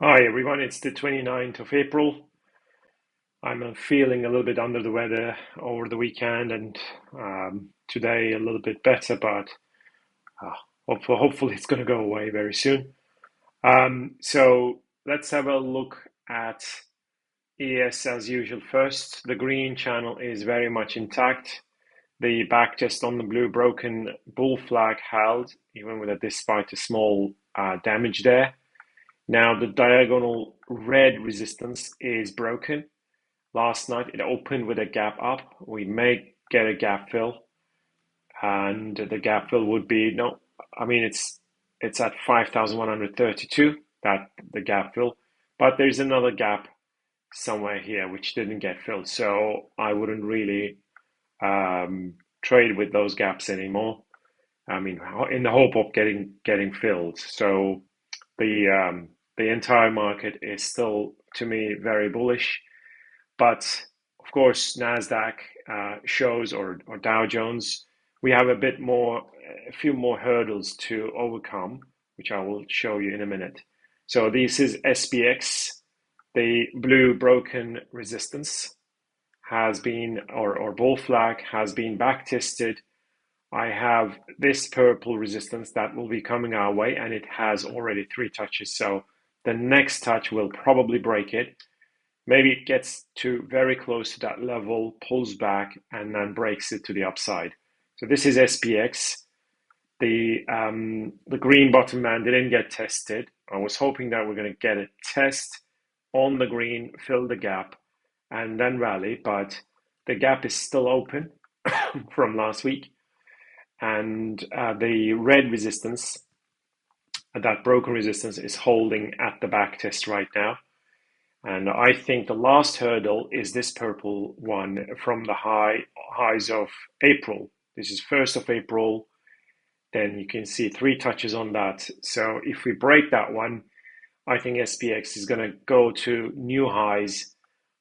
Hi everyone, it's the 29th of April. I'm feeling a little bit under the weather over the weekend and today a little bit better, but uh, hopefully it's going to go away very soon. So let's have a look at ES as usual first. The green channel is very much intact. The backtest on the blue broken bull flag held, even with despite a small damage there. Now the diagonal red resistance is broken. Last night it opened with a gap up. We may get a gap fill, and the gap fill would be no. I mean it's at 5,132 that the gap fill, but there's another gap somewhere here which didn't get filled. So I wouldn't really trade with those gaps anymore. I mean, in the hope of getting filled. So the entire market is still, to me, very bullish. But of course, Nasdaq shows or Dow Jones, we have a few more hurdles to overcome, which I will show you in a minute. So this is SPX, the blue broken resistance has been, or bull flag has been back tested. I have this purple resistance that will be coming our way, and it has already 3 touches. So the next touch will probably break it. Maybe it gets to very close to that level, pulls back, and then breaks it to the upside. So this is SPX. The green bottom man didn't get tested. I was hoping that we're going to get a test on the green, fill the gap, and then rally. But the gap is still open from last week. And the red resistance, that broken resistance, is holding at the back test right now. And I think the last hurdle is this purple one from the highs of April. This is 1st of April. Then you can see 3 touches on that. So if we break that one, I think SPX is going to go to new highs,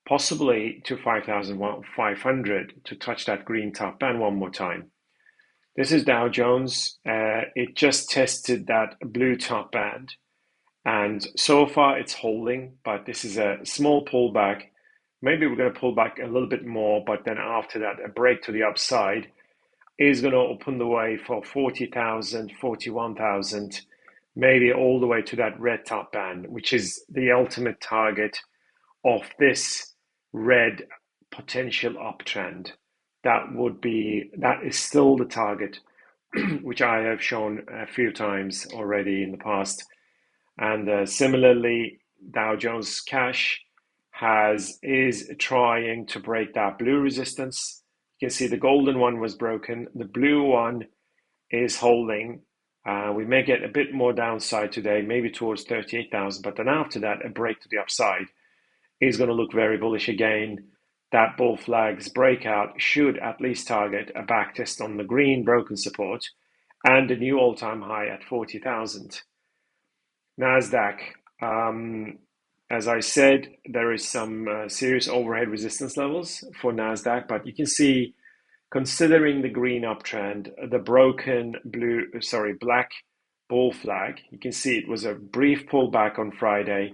possibly to 5,500 to touch that green top band one more time. This is Dow Jones. It just tested that blue top band. And so far it's holding, but this is a small pullback. Maybe we're going to pull back a little bit more, but then after that, a break to the upside is going to open the way for 40,000, 41,000, maybe all the way to that red top band, which is the ultimate target of this red potential uptrend. That is still the target, which I have shown a few times already in the past. And similarly, Dow Jones Cash is trying to break that blue resistance. You can see the golden one was broken. The blue one is holding. We may get a bit more downside today, maybe towards 38,000, but then after that, a break to the upside is going to look very bullish again. That bull flag's breakout should at least target a backtest on the green broken support and a new all-time high at 40,000. Nasdaq, as I said, there is some serious overhead resistance levels for Nasdaq, but you can see, considering the green uptrend, the broken black bull flag, you can see it was a brief pullback on Friday.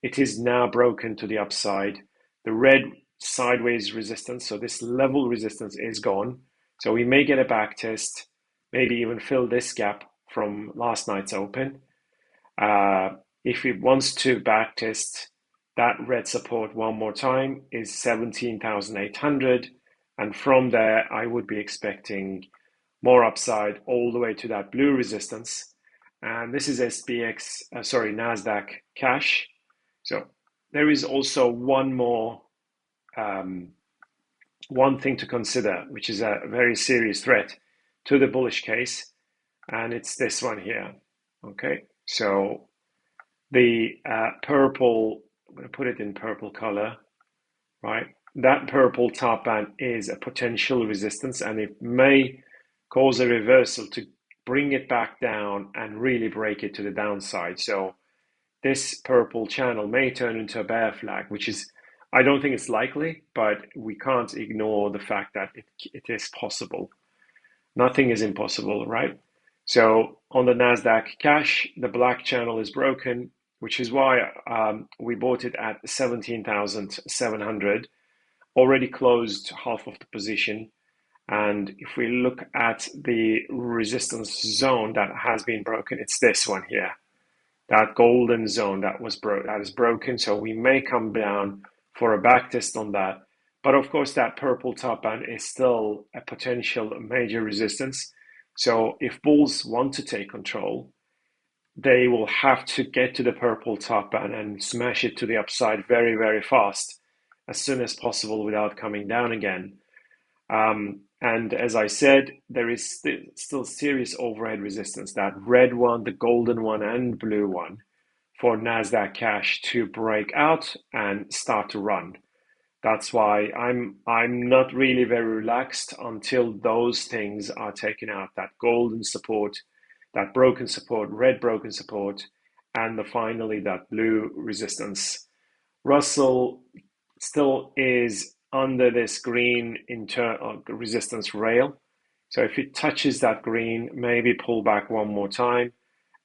It is now broken to the upside. The red sideways resistance, so this level resistance is gone. So we may get a back test, maybe even fill this gap from last night's open. If it wants to backtest that red support one more time is 17,800, and from there I would be expecting more upside all the way to that blue resistance. And this is Nasdaq Cash. So there is also one thing to consider, which is a very serious threat to the bullish case, and it's this one here. Okay, so the purple, I'm going to put it in purple color, right? That purple top band is a potential resistance, and it may cause a reversal to bring it back down and really break it to the downside. So this purple channel may turn into a bear flag, which is, I don't think it's likely, but we can't ignore the fact that it is possible. Nothing is impossible, right? So on the Nasdaq Cash, the black channel is broken. which is why we bought it at 17,700, already closed half of the position. And if we look at the resistance zone that has been broken, it's this one here, that golden zone that is broken. So we may come down for a back test on that. But of course, that purple top band is still a potential major resistance. So if bulls want to take control, they will have to get to the purple top band and smash it to the upside very, very fast as soon as possible without coming down again. And as I said, there is still serious overhead resistance, that red one, the golden one, and blue one, for NASDAQ cash to break out and start to run. That's why I'm not really very relaxed until those things are taken out, that golden support, that broken support, red broken support, and finally that blue resistance. Russell still is under this green resistance rail. So if it touches that green, maybe pull back one more time,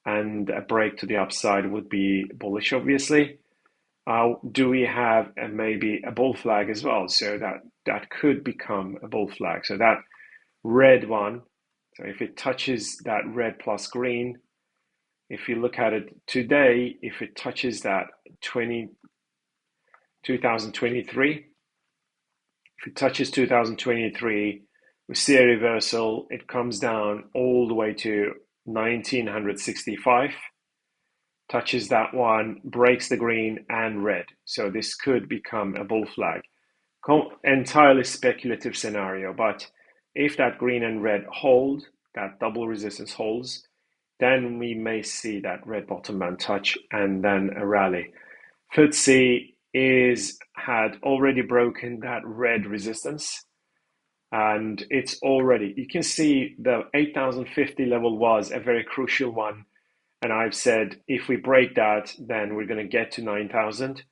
and a break to the upside would be bullish, obviously. Do we have maybe a bull flag as well? So that could become a bull flag. So that red one, so if it touches that red plus green, if you look at it today, if it touches that 2023, if it touches 2023, we see a reversal. It comes down all the way to 1965, touches that one, breaks the green and red. So this could become a bull flag. Entirely speculative scenario, but if that green and red hold, that double resistance holds, then we may see that red bottom band touch and then a rally. FTSE had already broken that red resistance, and it's already, you can see the 8,050 level was a very crucial one, and I've said if we break that, then we're going to get to 9,000.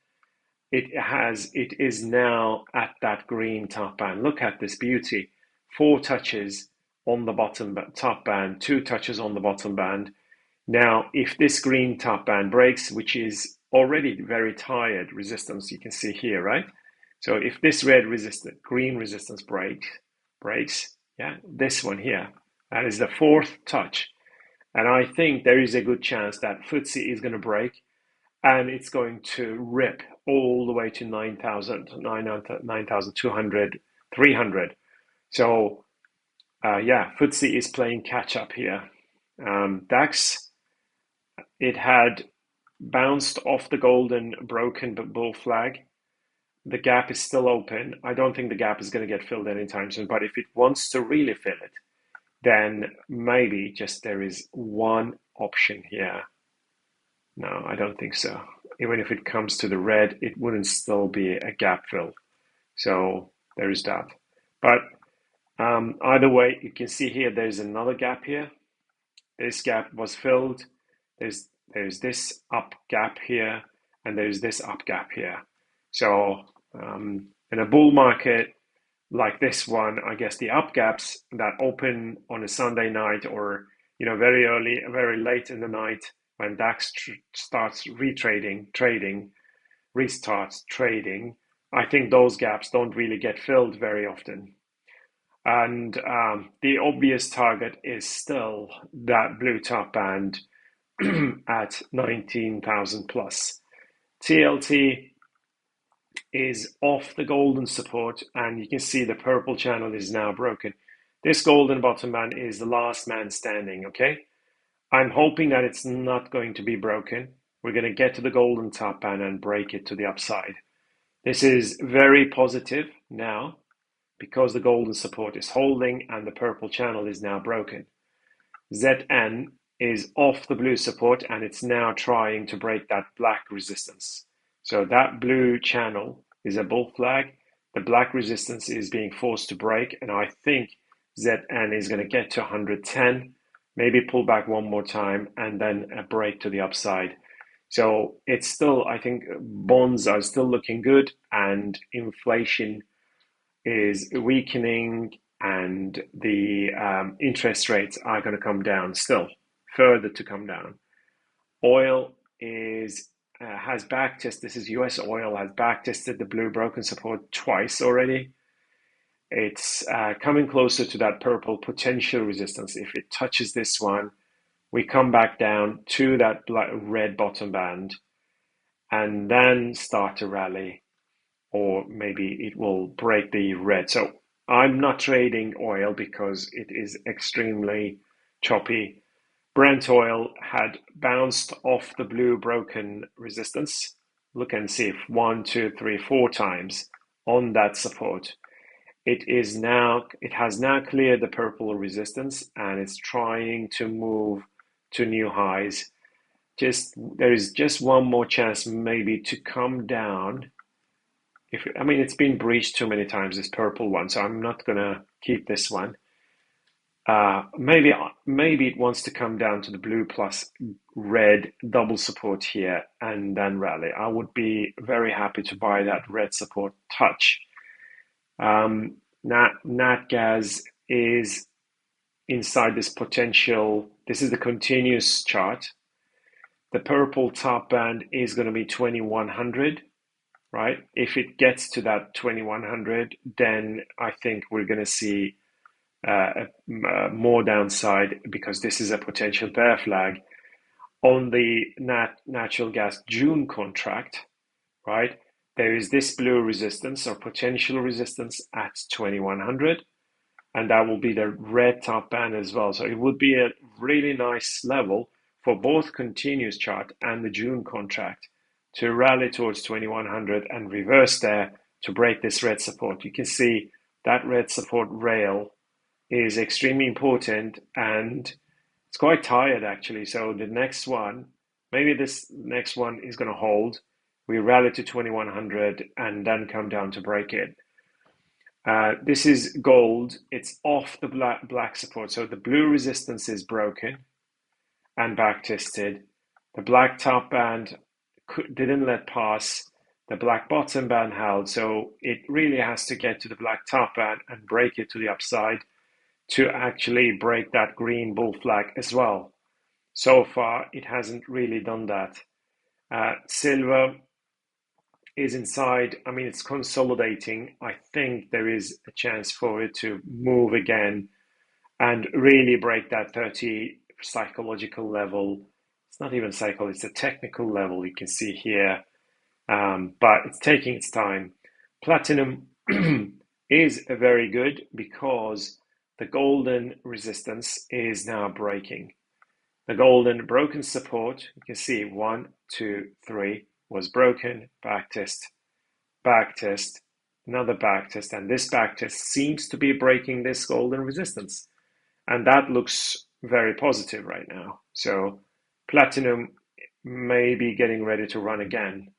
It is now at that green top band. Look at this beauty. 4 touches on the bottom top band, 2 touches on the bottom band. Now, if this green top band breaks, which is already very tired resistance, you can see here, right? So if this green resistance breaks, yeah, this one here, that is the 4th touch. And I think there is a good chance that FTSE is going to break, and it's going to rip all the way to 9,000, 9,200, 300. So, yeah, FTSE is playing catch up here. DAX, it had bounced off the golden broken bull flag. The gap is still open. I don't think the gap is going to get filled anytime soon, but if it wants to really fill it, then maybe just there is one option here. No, I don't think so. Even if it comes to the red, it wouldn't still be a gap fill. So there is that. But either way, you can see here there's another gap here. This gap was filled. There's this up gap here, and there's this up gap here. So in a bull market like this one, I guess the up gaps that open on a Sunday night, or very early, very late in the night, when DAX restarts trading, I think those gaps don't really get filled very often. And the obvious target is still that blue top band at 19,000 plus. TLT is off the golden support, and you can see the purple channel is now broken. This golden bottom band is the last man standing, okay? I'm hoping that it's not going to be broken. We're going to get to the golden top band and break it to the upside. This is very positive now because the golden support is holding and the purple channel is now broken. ZN is off the blue support, and it's now trying to break that black resistance. So that blue channel is a bull flag. The black resistance is being forced to break, and I think ZN is going to get to 110, maybe pull back one more time, and then a break to the upside. So it's still, I think bonds are still looking good, and inflation is weakening, and the interest rates are going to come down still, further to come down. Oil is has backtested, this is US oil, has backtested the blue broken support twice already. It's coming closer to that purple potential resistance. If it touches this one, we come back down to that red bottom band and then start to rally, or maybe it will break the red. So I'm not trading oil because it is extremely choppy. Brent oil had bounced off the blue broken resistance. Look and see if 1, 2, 3, 4 times on that support. It has now cleared the purple resistance and it's trying to move to new highs. There is just one more chance maybe to come down. It's been breached too many times, this purple one, so I'm not gonna keep this one. Maybe it wants to come down to the blue plus red double support here and then rally. I would be very happy to buy that red support touch. Natgas is inside this potential. This is the continuous chart. The purple top band is going to be 2100, right? If it gets to that 2100, then I think we're going to see more downside, because this is a potential bear flag on the natural gas June contract, right? There is this blue resistance or potential resistance at 2100, and that will be the red top band as well. So it would be a really nice level for both continuous chart and the June contract to rally towards 2100 and reverse there to break this red support. You can see that red support rail is extremely important, and it's quite tired actually. So the next one, maybe this next one is going to hold. We rally to 2100 and then come down to break it. This is gold. It's off the black support. So the blue resistance is broken and back tested. The black top band didn't let pass. The black bottom band held. So it really has to get to the black top band and break it to the upside to actually break that green bull flag as well. So far, it hasn't really done that. Silver is inside. It's consolidating. I think there is a chance for it to move again and really break that 30 psychological level. It's not even psycho, it's a technical level you can see here, but it's taking its time. Platinum is very good because the golden resistance is now breaking. The golden broken support, you can see 1, 2, 3 was broken, back test, another back test, and this back test seems to be breaking this golden resistance. And that looks very positive right now. So platinum may be getting ready to run again.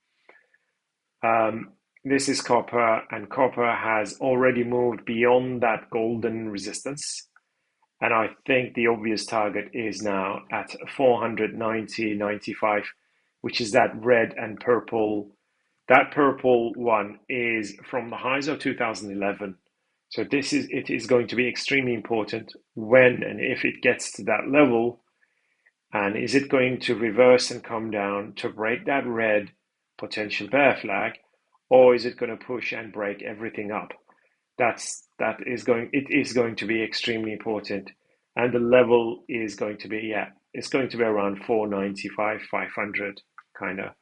This is copper, and copper has already moved beyond that golden resistance. And I think the obvious target is now at 490.95, which is that red and purple. That purple one is from the highs of 2011. So it is going to be extremely important when and if it gets to that level. And is it going to reverse and come down to break that red potential bear flag, or is it going to push and break everything up? It is going to be extremely important, and the level is going to be it's going to be around 495, 500 kind of.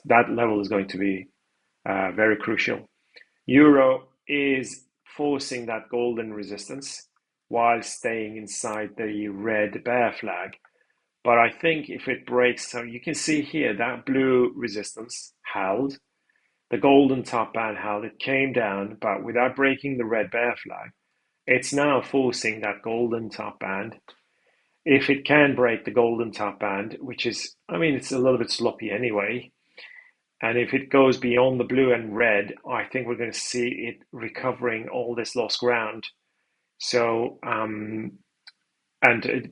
That level is going to be very crucial. Euro is forcing that golden resistance while staying inside the red bear flag. But I think if it breaks, so you can see here that blue resistance held, the golden top band held, it came down, but without breaking the red bear flag, it's now forcing that golden top band. If it can break the golden top band, which is, it's a little bit sloppy anyway, and if it goes beyond the blue and red, I think we're going to see it recovering all this lost ground. So, and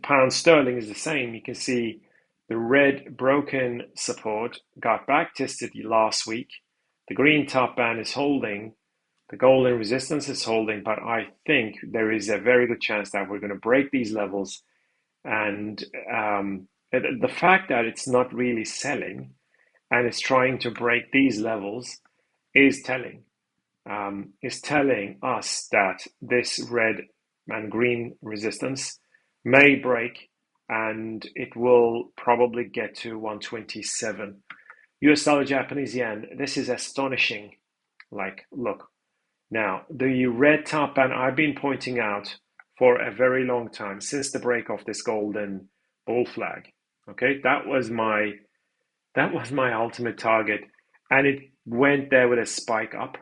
pound sterling is the same. You can see the red broken support got back tested last week. The green top band is holding. The golden resistance is holding, but I think there is a very good chance that we're going to break these levels. And the fact that it's not really selling and it's trying to break these levels, is telling us that this red and green resistance may break, and it will probably get to 127. US dollar Japanese yen, this is astonishing. Like, look, now the red top band I've been pointing out for a very long time, since the break of this golden bull flag. Okay, that was my ultimate target, and it went there with a spike up,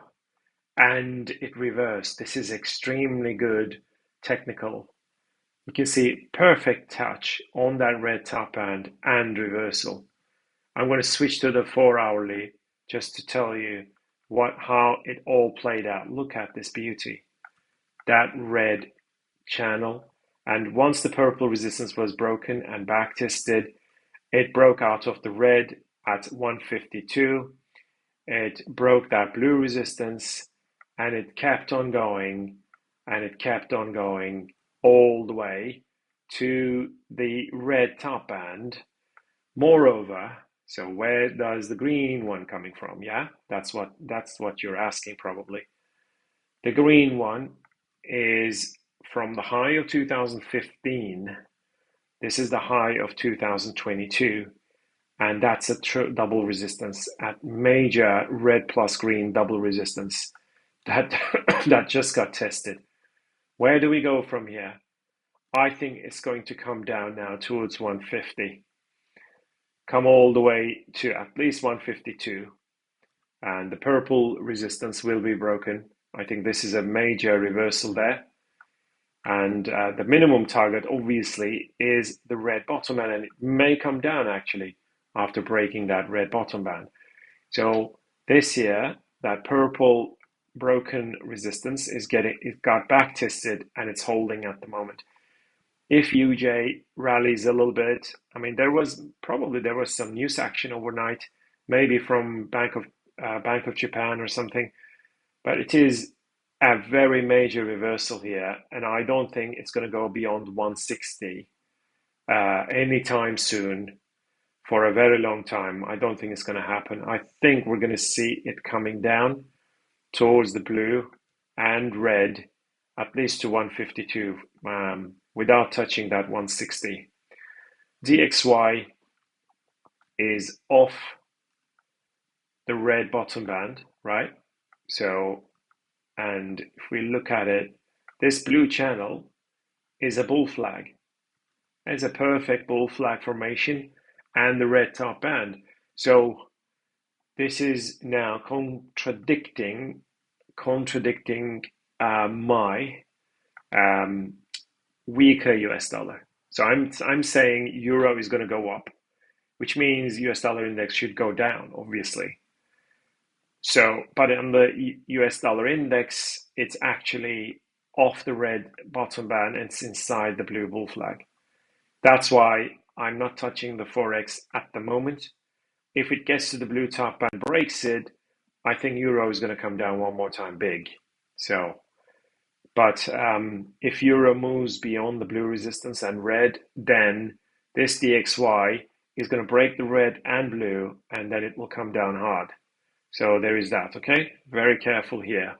and it reversed. This is extremely good technical. You can see perfect touch on that red top band and reversal. I'm going to switch to the 4-hourly just to tell you how it all played out. Look at this beauty. That red channel, and once the purple resistance was broken and back tested, it broke out of the red at 152. It broke that blue resistance, and it kept on going, and it kept on going all the way to the red top band. Moreover, so where does the green one coming from? Yeah, that's what you're asking probably. The green one is from the high of 2015. This is the high of 2022, and that's a double resistance at major red plus green double resistance that that just got tested. Where do we go from here? I think it's going to come down now towards 150. Come all the way to at least 152, and the purple resistance will be broken. I think this is a major reversal there, and the minimum target obviously is the red bottom band, and it may come down actually after breaking that red bottom band. So this year, that purple broken resistance it got back tested, and it's holding at the moment. If UJ rallies a little bit, I mean, there was some news action overnight, maybe from Bank of Japan or something, but it is a very major reversal here, and I don't think it's going to go beyond 160 anytime soon for a very long time. I don't think it's going to happen. I think we're going to see it coming down towards the blue and red, at least to 152. Without touching that 160. DXY is off the red bottom band, right? So, and if we look at it, this blue channel is a bull flag. It's a perfect bull flag formation and the red top band. So this is now contradicting my weaker US dollar. So I'm saying euro is going to go up, which means US dollar index should go down, obviously. So, but on the US dollar index, it's actually off the red bottom band and it's inside the blue bull flag. That's why I'm not touching the forex at the moment. If it gets to the blue top band, breaks it, I think euro is going to come down one more time big. So, but if euro moves beyond the blue resistance and red, then this DXY is going to break the red and blue, and then it will come down hard. So there is that, okay? Very careful here.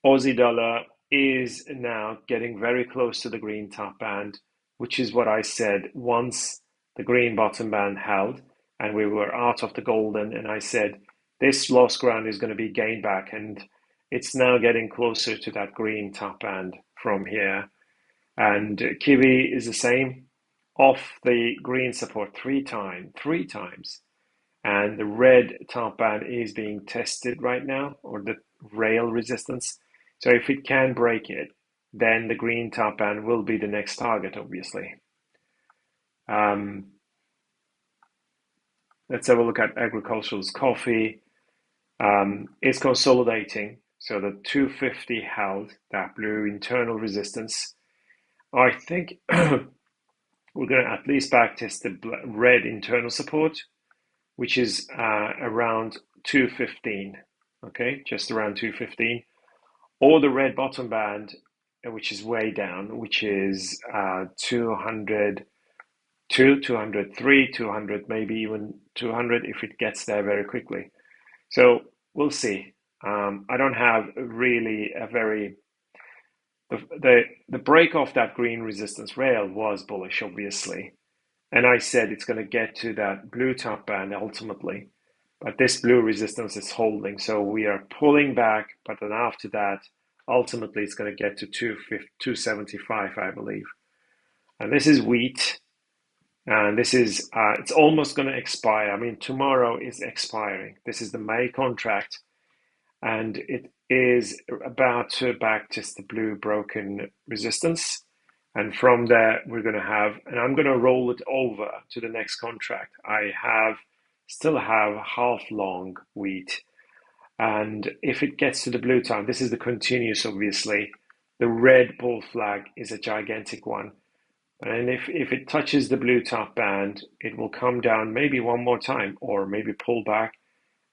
Aussie dollar is now getting very close to the green top band, which is what I said once the green bottom band held and we were out of the golden, and I said this lost ground is going to be gained back, and it's now getting closer to that green top band from here. And Kiwi is the same, off the green support three times. And the red top band is being tested right now, or the rail resistance. So if it can break it, then the green top band will be the next target, obviously. Let's have a look at agricultural's coffee. It's consolidating. So the 250 held that blue internal resistance. I think we're going to at least backtest the red internal support, which is around 215, okay, just around 215, or the red bottom band, which is way down, which is 200, 200, 200, maybe even 200 if it gets there very quickly. So we'll see. I don't have really a very the break off that green resistance rail was bullish, obviously, and I said it's going to get to that blue top band ultimately, but this blue resistance is holding, so we are pulling back. But then after that, ultimately, it's going to get to 275, I believe, and this is wheat. And this is, it's almost going to expire. I mean, tomorrow is expiring. This is the May contract, and it is about to backtest the blue broken resistance. And from there, we're going to have, and I'm going to roll it over to the next contract. I still have half long wheat. And if it gets to the blue time, this is the continuous, obviously. The red bull flag is a gigantic one. And if it touches the blue top band, it will come down maybe one more time, or maybe pull back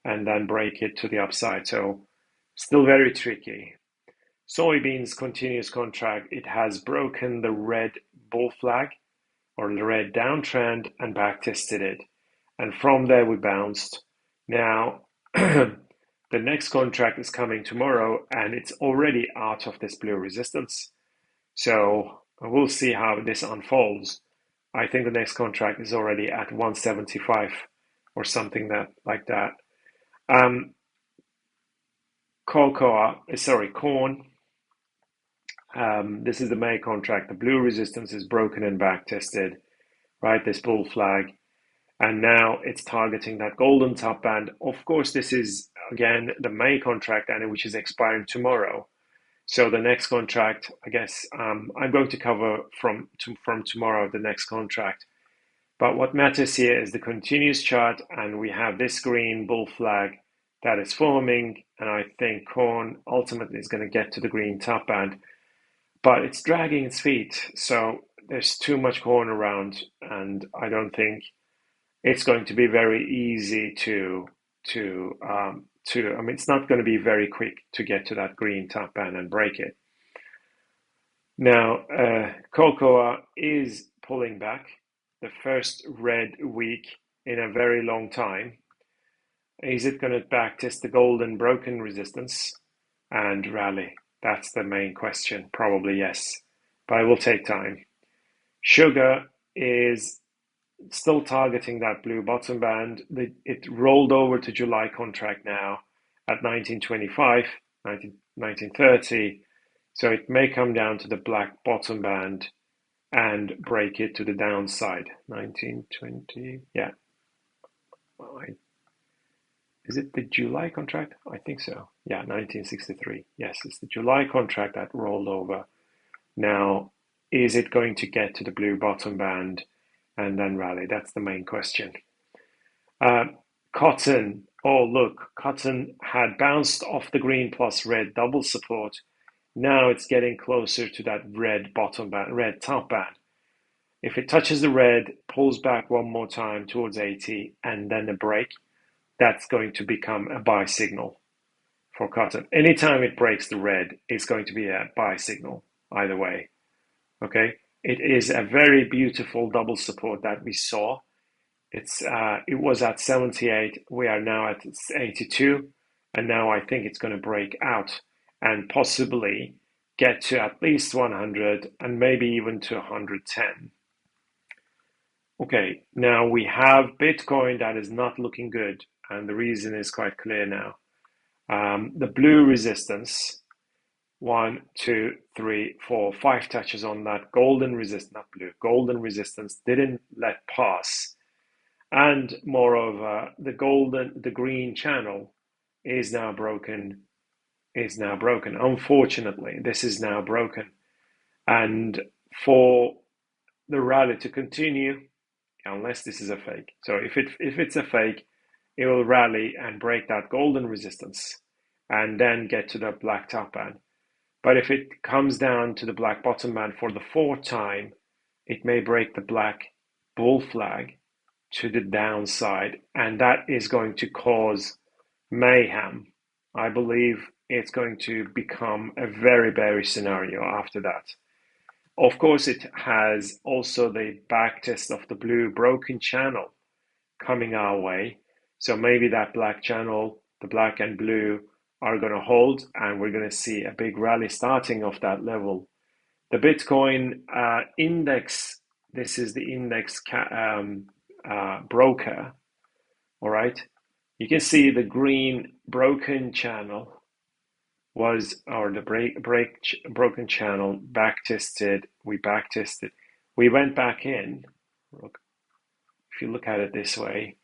and then break it to the upside. So still very tricky. Soybeans continuous contract, it has broken the red bull flag or the red downtrend and back tested it. And from there we bounced. Now the next contract is coming tomorrow, and it's already out of this blue resistance. So we'll see how this unfolds. I think the next contract is already at 175 or something like that. Corn. This is the May contract. The blue resistance is broken and back tested, right? This bull flag. And now it's targeting that golden top band. Of course, this is, again, the May contract, and which is expiring tomorrow. So the next contract, I guess, I'm going to cover from tomorrow the next contract. But what matters here is the continuous chart, and we have this green bull flag that is forming, and I think corn ultimately is going to get to the green top band. But it's dragging its feet, so there's too much corn around, and I don't think it's going to be very easy I mean, it's not going to be very quick to get to that green top band and break it. Now, cocoa is pulling back, the first red week in a very long time. Is it going to backtest the golden broken resistance and rally? That's the main question. Probably yes, but it will take time. Sugar is still targeting that blue bottom band. It rolled over to July contract now at 1925, 1930. So it may come down to the black bottom band and break it to the downside. 1920, yeah. Is it the July contract? I think so. Yeah, 1963. Yes, it's the July contract that rolled over. Now, is it going to get to the blue bottom band and then rally? That's the main question. Cotton. Oh, look, cotton had bounced off the green plus red double support. Now it's getting closer to that red bottom band, red top band. If it touches the red, pulls back one more time towards 80, and then a break, that's going to become a buy signal for cotton. Anytime it breaks the red, it's going to be a buy signal either way. Okay, it is a very beautiful double support that we saw. It was at 78. We are now at 82, and now I think it's going to break out and possibly get to at least 100 and maybe even to 110. Okay, now we have Bitcoin that is not looking good, and the reason is quite clear now. The blue resistance, 1, 2, 3, 4, 5 touches on that golden resistance, not blue, golden resistance didn't let pass. And moreover, the green channel is now broken, Unfortunately, this is now broken. And for the rally to continue, unless this is a fake. So if it's a fake, it will rally and break that golden resistance and then get to the black top band. But if it comes down to the black bottom band for the fourth time, it may break the black bull flag to the downside, and that is going to cause mayhem. I believe it's going to become a very bearish scenario after that. Of course, it has also the backtest of the blue broken channel coming our way. So maybe that black channel, the black and blue, are going to hold, and we're going to see a big rally starting off that level. The Bitcoin index, this is the index broker, all right? You can see the green broken channel was, or the broken channel backtested. We backtested. We went back in. Look, if you look at it this way,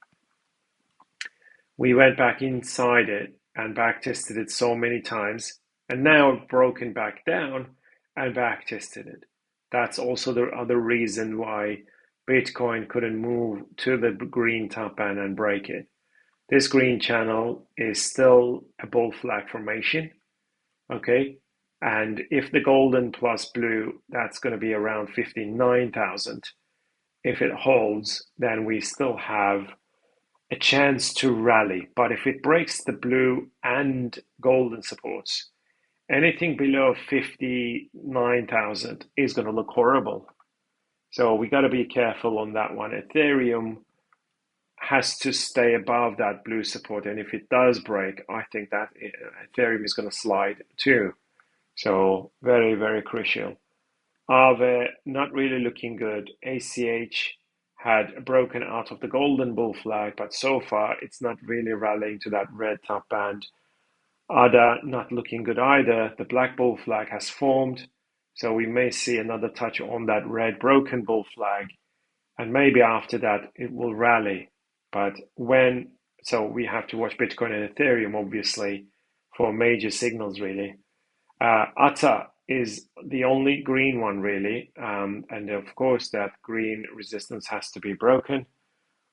we went back inside it and backtested it so many times, and now broken back down and backtested it. That's also the other reason why Bitcoin couldn't move to the green top band and break it. This green channel is still a bull flag formation, okay? And if the golden plus blue, that's going to be around 59,000. If it holds, then we still have a chance to rally. But if it breaks the blue and golden supports, anything below 59,000 is going to look horrible. So we got to be careful on that one. Ethereum has to stay above that blue support, and if it does break, I think that Ethereum is going to slide too. So very, very crucial. Aave, not really looking good. ACH had broken out of the golden bull flag, but so far it's not really rallying to that red top band. ADA not looking good either. The black bull flag has formed, so we may see another touch on that red broken bull flag, and maybe after that it will rally. But when, so we have to watch Bitcoin and Ethereum obviously for major signals really. ATA is the only green one really, and of course that green resistance has to be broken.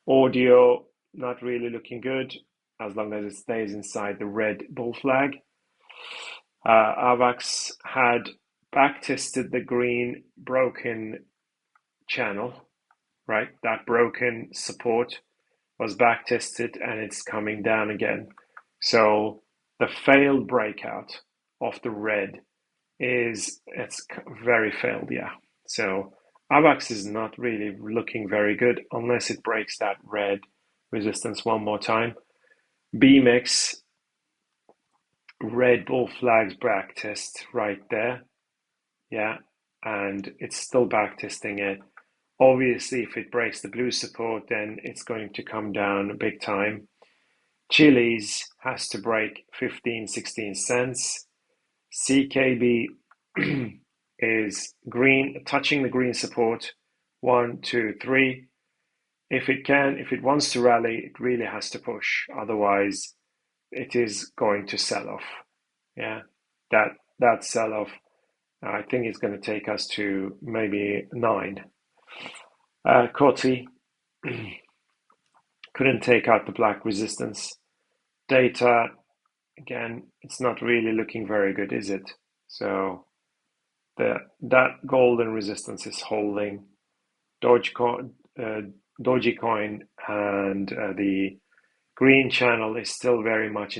Audio not really looking good as long as it stays inside the red bull flag. AVAX had backtested the green broken channel, right? That broken support was backtested and it's coming down again. So the failed breakout of the red it's very failed, yeah. So AVAX is not really looking very good unless it breaks that red resistance one more time. BMX, red bull flags back test right there, yeah, and it's still back testing it. Obviously, if it breaks the blue support, then it's going to come down big time. Chili's has to break 15-16 cents. CKB is green, touching the green support, 1, 2, 3. If it wants to rally, it really has to push. Otherwise, it is going to sell off. Yeah, that sell off, I think it's going to take us to maybe 9. Coty couldn't take out the black resistance. Data, again, it's not really looking very good, is it? So that golden resistance is holding. Dogecoin and the green channel is still very much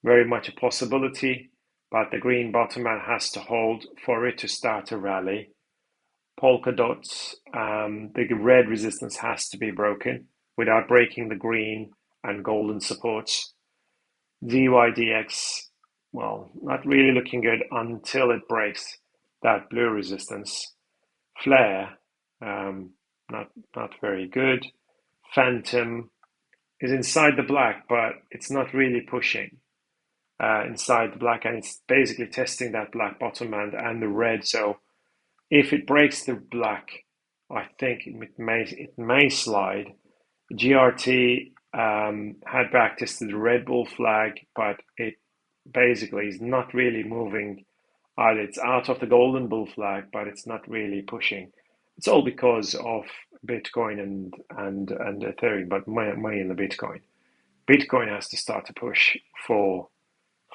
very much a possibility, but the green bottom has to hold for it to start a rally. Polka dots, the red resistance has to be broken without breaking the green and golden supports. DYDX, well, not really looking good until it breaks that blue resistance. Flare, not very good. Phantom is inside the black, but it's not really pushing inside the black, and it's basically testing that black bottom band and the red. So if it breaks the black, I think it may slide. GRT had backtested the red bull flag, but it basically is not really moving either. It's out of the golden bull flag, but it's not really pushing. It's all because of Bitcoin and Ethereum, but mainly Bitcoin. Bitcoin has to start to push for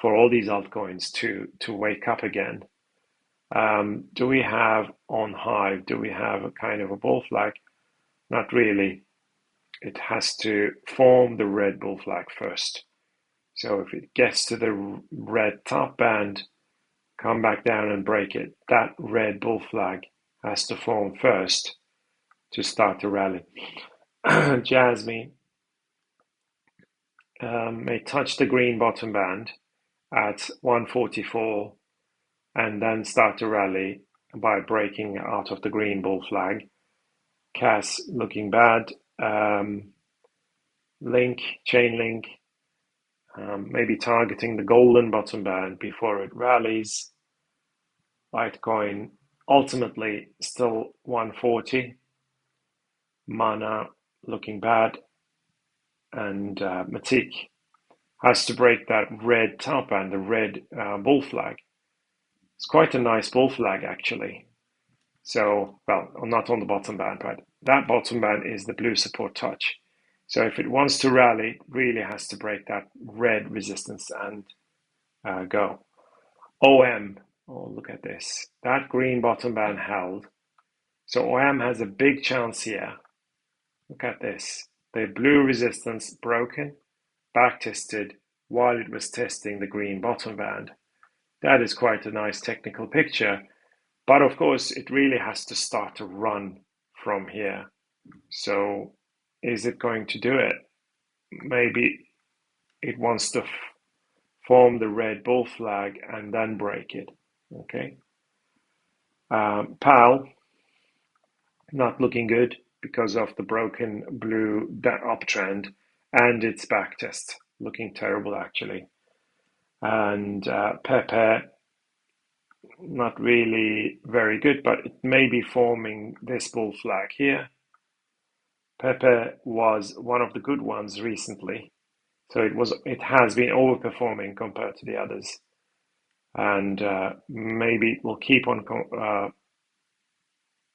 all these altcoins to wake up again. Do we have on Hive? Do we have a kind of a bull flag? Not really. It has to form the red bull flag first. So if it gets to the red top band, come back down and break it. That red bull flag has to form first to start the rally. Jasmine may touch the green bottom band at 144 and then start to rally by breaking out of the green bull flag. Cass looking bad. Link, chain link, maybe targeting the golden bottom band before it rallies. Litecoin ultimately still 140. Mana looking bad. And Matic has to break that red top band, the red bull flag. It's quite a nice bull flag actually. So, well, not on the bottom band, but that bottom band is the blue support touch. So if it wants to rally, it really has to break that red resistance and go. OM, oh, look at this. That green bottom band held. So OM has a big chance here. Look at this. The blue resistance broken, back tested while it was testing the green bottom band. That is quite a nice technical picture. But of course, it really has to start to run from here. So is it going to do it? Maybe it wants to form the red bull flag and then break it. Okay. PAL, not looking good because of the broken blue uptrend and its backtest. Looking terrible actually. And Pepe, not really very good, but it may be forming this bull flag here. Pepe was one of the good ones recently, so it has been overperforming compared to the others, and maybe it will keep on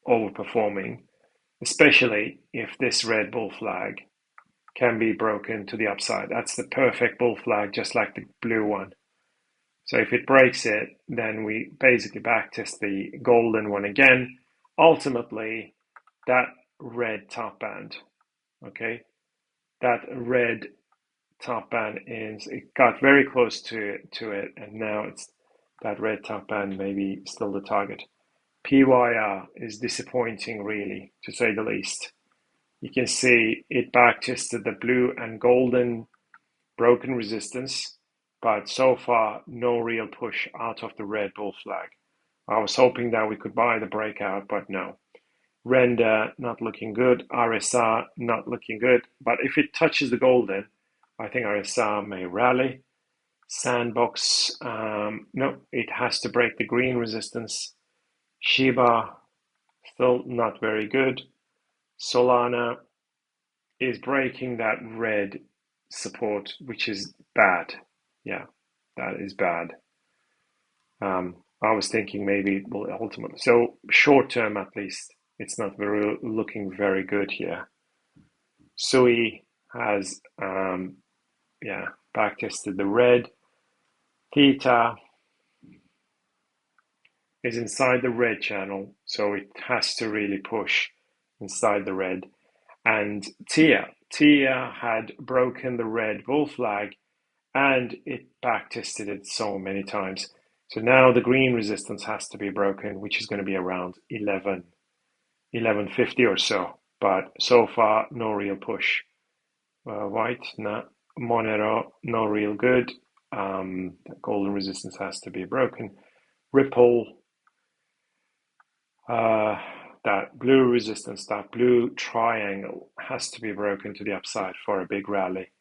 overperforming, especially if this red bull flag can be broken to the upside. That's the perfect bull flag, just like the blue one. So if it breaks it, then we basically backtest the golden one again. Ultimately, that red top band, okay, that red top band it got very close to it, and now it's that red top band maybe still the target. PYR is disappointing, really, to say the least. You can see it backtested the blue and golden broken resistance, but so far no real push out of the red bull flag. I was hoping that we could buy the breakout, but no. Render not looking good, RSR not looking good, but if it touches the golden, I think RSR may rally. Sandbox, no, it has to break the green resistance. Shiba, still not very good. Solana is breaking that red support, which is bad. Yeah, that is bad. I was thinking maybe it will ultimately, so short term at least, it's not looking very good here. Sui has, backtested the red. Theta is inside the red channel, so it has to really push inside the red. And Tia had broken the red bull flag and it backtested it so many times. So now the green resistance has to be broken, which is going to be around 1150 or so. But so far, no real push. White, no. Monero, no real good. The golden resistance has to be broken. Ripple, that blue resistance, that blue triangle has to be broken to the upside for a big rally.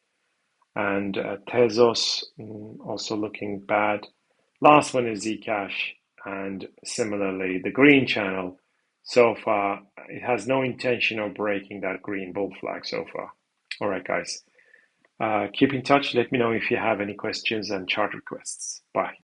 And Tezos also looking bad. Last one is Zcash, and similarly the green channel. So far, it has no intention of breaking that green bull flag so far. All right, guys. Keep in touch. Let me know if you have any questions and chart requests. Bye.